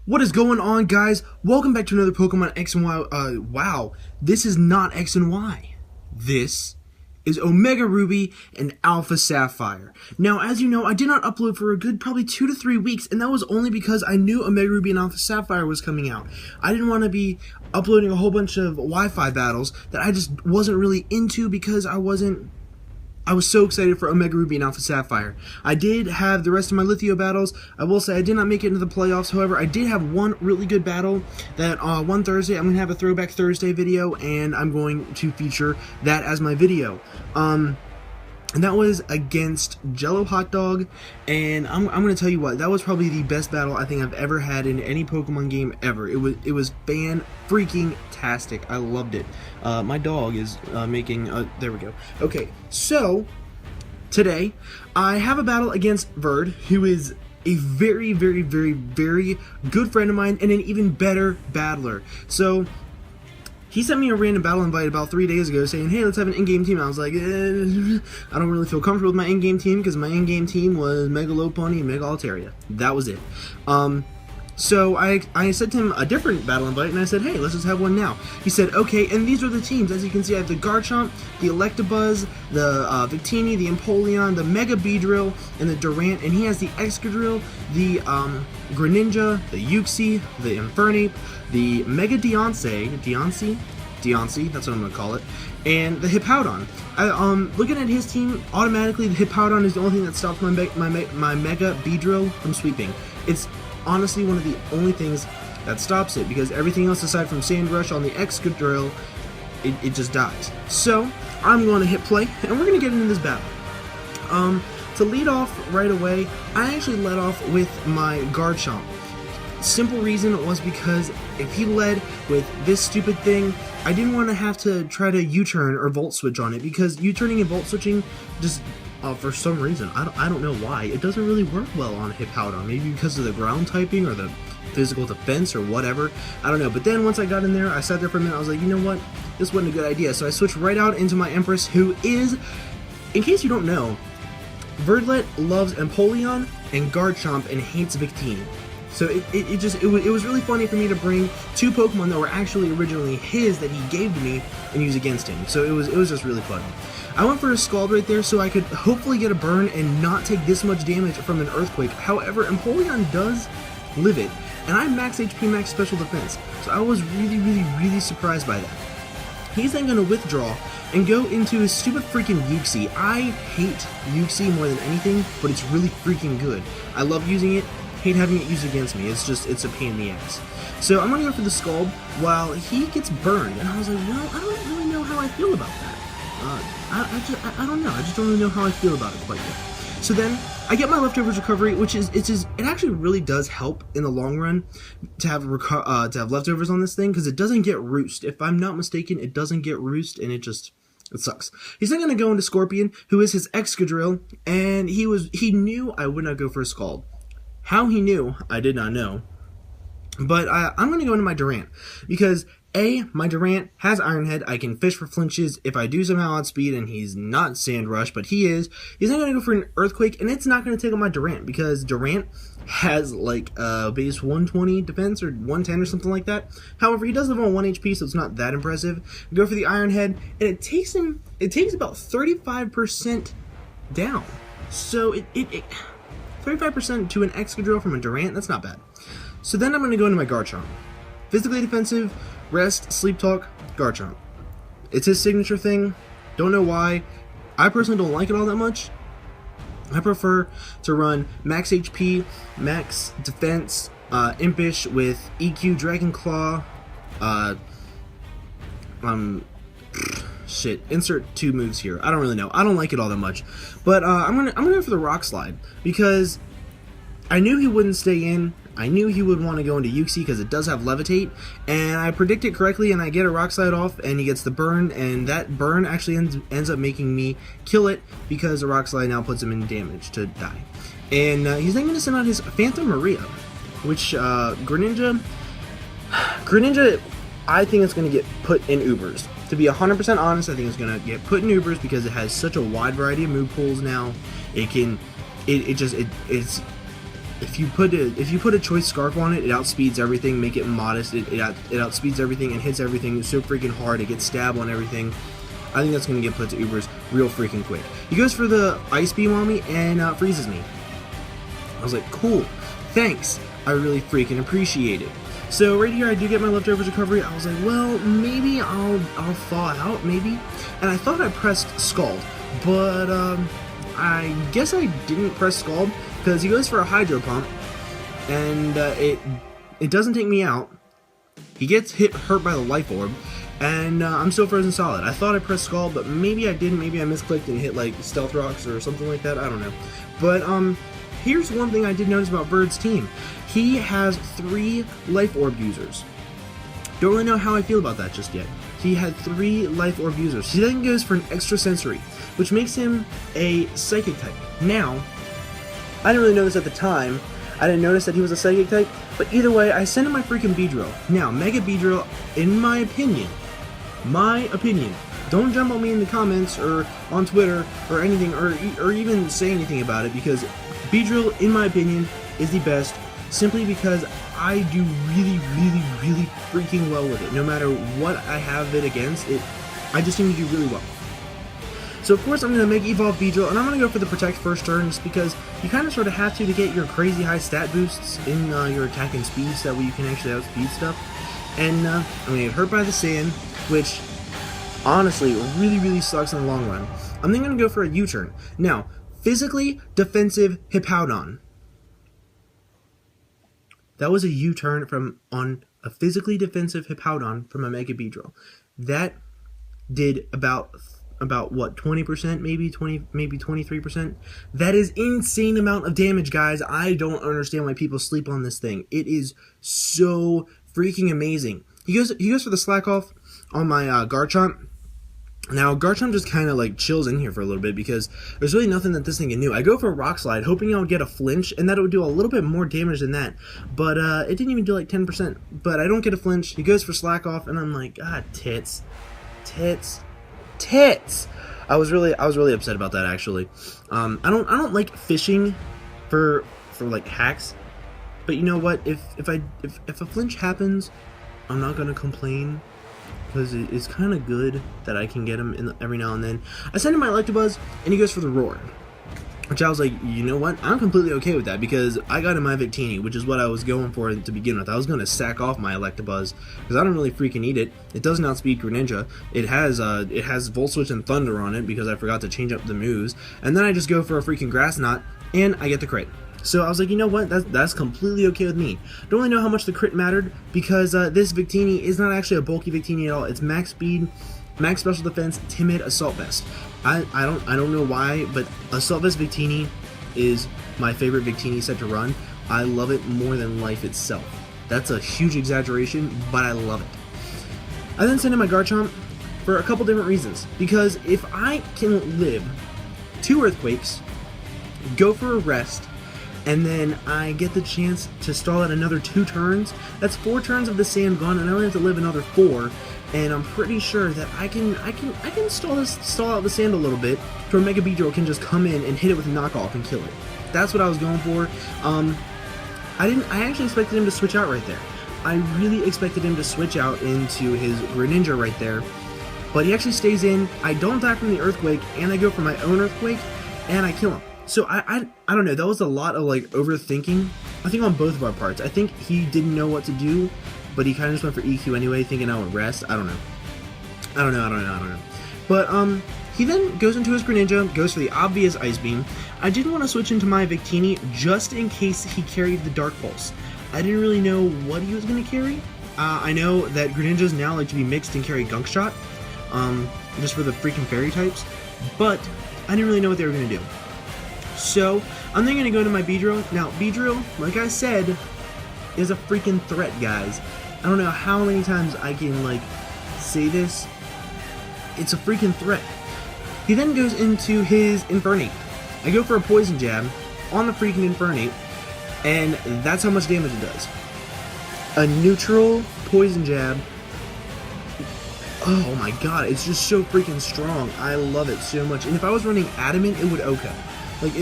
What is going on, guys? Welcome back to another Pokemon X and Y. Wow, this is not X and Y. This is Omega Ruby and Alpha Sapphire. Now, as you know, I did not upload for a good probably 2 to 3 weeks, and that was only because I knew Omega Ruby and Alpha Sapphire was coming out. I didn't want to be uploading a whole bunch of Wi-Fi battles that I just wasn't really into because I was so excited for Omega Ruby and Alpha Sapphire. I did have the rest of my Lithio battles. I will say I did not make it into the playoffs. However, I did have one really good battle that one Thursday, I'm going to have a Throwback Thursday video, and I'm going to feature that as my video. And that was against Jello Hot Dog, and I'm going to tell you what, that was probably the best battle I think I've ever had in any Pokemon game ever. It was fan-freaking-tastic. I loved it. My dog is making, there we go. Okay, so, today, I have a battle against Verd, who is a very, very, very, very good friend of mine, and an even better battler. So, he sent me a random battle invite about 3 days ago saying, hey, let's have an in-game team. I was like, I don't really feel comfortable with my in-game team because my in-game team was Mega Lopunny and Mega Altaria. That was it. So I sent him a different battle invite, and I said, hey, let's just have one now. He said, okay, and these are the teams. As you can see, I have the Garchomp, the Electabuzz, the Victini, the Empoleon, the Mega Beedrill, and the Durant, and he has the Excadrill, the Greninja, the Uxie, the Infernape, the Mega Deoncé, that's what I'm going to call it, and the Hippowdon. Looking at his team, automatically the Hippowdon is the only thing that stops my Mega Beedrill from sweeping. It's honestly one of the only things that stops it, because everything else aside from Sand Rush on the Excadrill, it just dies. So, I'm going to hit play, and we're going to get into this battle. To lead off right away, I actually led off with my Garchomp. Simple reason was because if he led with this stupid thing, I didn't want to have to try to U-turn or Volt Switch on it, because U-turning and Volt Switching just, for some reason, I don't know why, it doesn't really work well on Hippowdon. Maybe because of the ground typing or the physical defense or whatever, I don't know. But then once I got in there, I sat there for a minute, I was like, you know what, this wasn't a good idea. So I switched right out into my Empress, who is, in case you don't know, Virdelet loves Empoleon and Garchomp and hates Victini. So it was really funny for me to bring two Pokemon that were actually originally his that he gave to me and use against him. So it was just really fun. I went for a Scald right there so I could hopefully get a burn and not take this much damage from an Earthquake. However, Empoleon does live it, and I'm max HP, max special defense. So I was really, really, really surprised by that. He's then going to withdraw and go into his stupid freaking Uxie. I hate Uxie more than anything, but it's really freaking good. I love using it. Hate having it used against me. It's a pain in the ass. So I'm gonna go for the Scald while he gets burned, and I was like, well, I don't really know how I feel about that. I don't know. I just don't really know how I feel about it quite yet. So then I get my leftovers recovery, which is it actually really does help in the long run to have leftovers on this thing, because it doesn't get roost. If I'm not mistaken, it doesn't get roost, and it sucks. He's then going to go into Scorpion, who is his Excadrill, and he knew I would not go for a Scald. How he knew, I did not know. But I'm going to go into my Durant, because A, my Durant has Iron Head. I can fish for flinches if I do somehow outspeed, and he's not Sand Rush, but he is. He's not going to go for an Earthquake, and it's not going to take out my Durant, because Durant has like base 120 defense or 110 or something like that. However, he does live on 1 HP, so it's not that impressive. Go for the Iron Head, and it takes about 35% down. So it 35% to an Excadrill from a Durant, that's not bad. So then I'm going to go into my Garchomp. Physically defensive, rest, sleep talk, Garchomp. It's his signature thing. Don't know why. I personally don't like it all that much. I prefer to run max HP, max defense, Impish with EQ Dragon Claw, shit, insert 2 moves here. I don't really know. I don't like it all that much. But I'm gonna go for the Rock Slide, because I knew he wouldn't stay in. I knew he would want to go into Uxie because it does have Levitate, and I predict it correctly, and I get a Rock Slide off, and he gets the burn, and that burn actually ends up making me kill it, because the Rock Slide now puts him in damage to die. And he's then going to send out his Phantom Maria, which Greninja, I think it's going to get put in Ubers. To be 100% honest, I think it's going to get put in Ubers because it has such a wide variety of move pools now. It's if you put a choice scarf on it, it outspeeds everything. Make it modest. It outspeeds everything and hits everything so freaking hard. It gets stabbed on everything. I think that's gonna get put to Ubers real freaking quick. He goes for the ice beam on me and freezes me. I was like, cool, thanks. I really freaking appreciate it. So right here I do get my leftovers recovery. I was like, well, maybe I'll thaw out, maybe. And I thought I pressed Scald, but I guess I didn't press Scald because he goes for a hydro pump, and it doesn't take me out. He gets hurt by the life orb, and I'm still frozen solid. I thought I pressed Scald, but maybe I didn't. Maybe I misclicked and hit like Stealth Rocks or something like that. I don't know. But here's one thing I did notice about Bird's team. He has 3 life orb users. Don't really know how I feel about that just yet. He had 3 life orb users. He then goes for an extra sensory, which makes him a psychic type. Now, I didn't really know this at the time. I didn't notice that he was a psychic type, but either way, I sent him my freaking Beedrill. Now, Mega Beedrill, in my opinion, don't jump on me in the comments or on Twitter or anything, or even say anything about it, because Beedrill, in my opinion, is the best, simply because I do really, really, really freaking well with it. No matter what I have it against, I just seem to do really well. So of course I'm going to make Evolve Beedrill, and I'm going to go for the Protect first turn, just because you kind of sort of have to get your crazy high stat boosts in your attack and speed, so that way you can actually outspeed stuff. And I'm going to get hurt by the sand, which honestly really, really sucks in the long run. I'm then going to go for a U-turn. Now, physically defensive Hippowdon. That was a U-turn on a physically defensive Hippowdon from a Mega Beedrill. That did about what, 20%, maybe 23%. That is insane amount of damage, guys. I don't understand why people sleep on this thing. It is so freaking amazing. He goes for the slack off on my Garchomp. Now, Garchomp just kind of like chills in here for a little bit because there's really nothing that this thing can do. I go for a Rock Slide, hoping I would get a flinch, and that it would do a little bit more damage than that. But it didn't even do like 10%. But I don't get a flinch. He goes for Slack Off, and I'm like, God, tits. I was really upset about that, actually. I don't like fishing for like hacks. But you know what? If a flinch happens, I'm not gonna complain, because it's kind of good that I can get him every now and then. I send him my Electabuzz, and he goes for the Roar, which I was like, you know what? I'm completely okay with that, because I got him my Victini, which is what I was going for to begin with. I was going to sack off my Electabuzz, because I don't really freaking need it. It doesn't outspeed Greninja. It has Volt Switch and Thunder on it, because I forgot to change up the moves. And then I just go for a freaking Grass Knot, and I get the crit. So I was like, you know what, that's completely okay with me. Don't really know how much the crit mattered, because this Victini is not actually a bulky Victini at all. It's max speed, max special defense, timid, Assault Vest. I don't know why, but Assault Vest Victini is my favorite Victini set to run. I love it more than life itself. That's a huge exaggeration, but I love it. I then send in my Garchomp for a couple different reasons, because if I can live 2 Earthquakes, go for a rest, and then I get the chance to stall out another 2 turns, that's 4 turns of the sand gone, and I only have to live another 4, and I'm pretty sure that I can stall out the sand a little bit, to where Mega Beedrill can just come in and hit it with a knockoff and kill it. That's what I was going for. I actually expected him to switch out right there. I really expected him to switch out into his Greninja right there, but he actually stays in. I don't die from the Earthquake, and I go for my own Earthquake, and I kill him. So I don't know, that was a lot of like overthinking, I think, on both of our parts. I think he didn't know what to do, but he kind of just went for EQ anyway, thinking I would rest. I don't know. But he then goes into his Greninja, goes for the obvious Ice Beam. I didn't want to switch into my Victini just in case he carried the Dark Pulse. I didn't really know what he was going to carry. I know that Greninjas now like to be mixed and carry Gunk Shot, just for the freaking fairy types, but I didn't really know what they were going to do. So, I'm then going to go to my Beedrill. Now, Beedrill, like I said, is a freaking threat, guys. I don't know how many times I can, like, say this. It's a freaking threat. He then goes into his Infernape. I go for a Poison Jab on the freaking Infernape, and that's how much damage it does. A neutral Poison Jab. Oh my god, it's just so freaking strong. I love it so much. And if I was running Adamant, it would Oka. Like,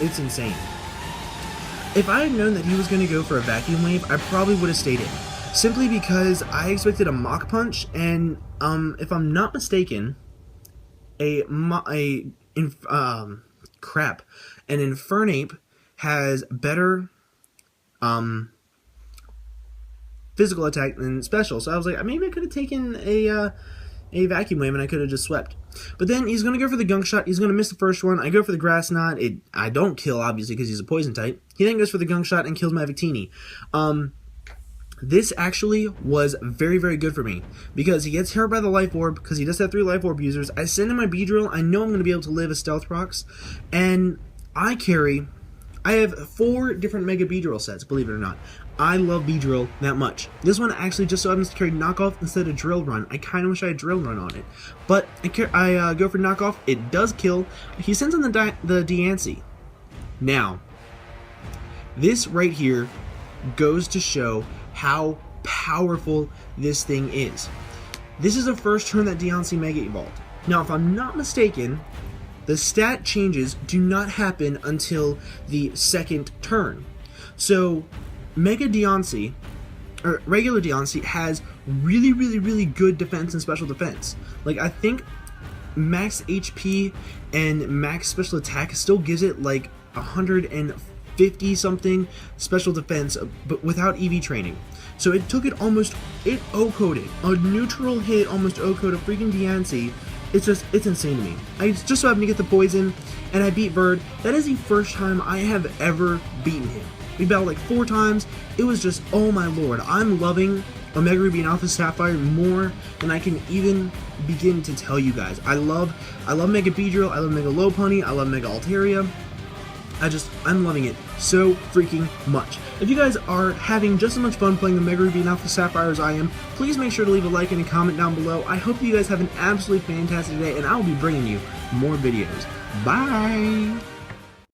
it's insane. If I had known that he was going to go for a vacuum wave, I probably would have stayed in. Simply because I expected a Mach Punch, and if I'm not mistaken, an Infernape has better physical attack than special. So I was like, maybe I could have taken a vacuum wave and I could have just swept. But then he's going to go for the gunk shot. He's going to miss the first one. I go for the grass knot. I don't kill, obviously, because he's a poison type. He then goes for the gunk shot and kills my Victini. This actually was very, very good for me, because he gets hurt by the Life Orb, because he does have 3 Life Orb users. I send in my Beedrill. I know I'm going to be able to live as Stealth Rocks, and I have 4 different Mega Beedrill sets, believe it or not. I love Beedrill that much. This one actually just so happens to carry Knockoff instead of Drill Run. I kind of wish I had Drill Run on it, but I go for Knockoff. It does kill. He sends in the Diancie. Now, this right here goes to show how powerful this thing is. This is the first turn that Diancie Mega Evolved. Now, if I'm not mistaken, the stat changes do not happen until the second turn. So, Mega Diancie, or regular Diancie, has really, really, really good defense and special defense. Like, I think max HP and max special attack still gives it like 150 something special defense, but without EV training. So it took it O-coded. A neutral hit almost O-coded a freaking Diancie. It's insane to me. I just so happened to get the poison, and I beat Verd. That is the first time I have ever beaten him. We battled like 4 times. It was just, oh my lord. I'm loving Omega Ruby and Alpha Sapphire more than I can even begin to tell you guys. I love Mega Beedrill, I love Mega Lopunny, I love Mega Altaria. I'm loving it so freaking much. If you guys are having just as much fun playing the Mega Ruby and Alpha Sapphire as I am, please make sure to leave a like and a comment down below. I hope you guys have an absolutely fantastic day, and I will be bringing you more videos. Bye!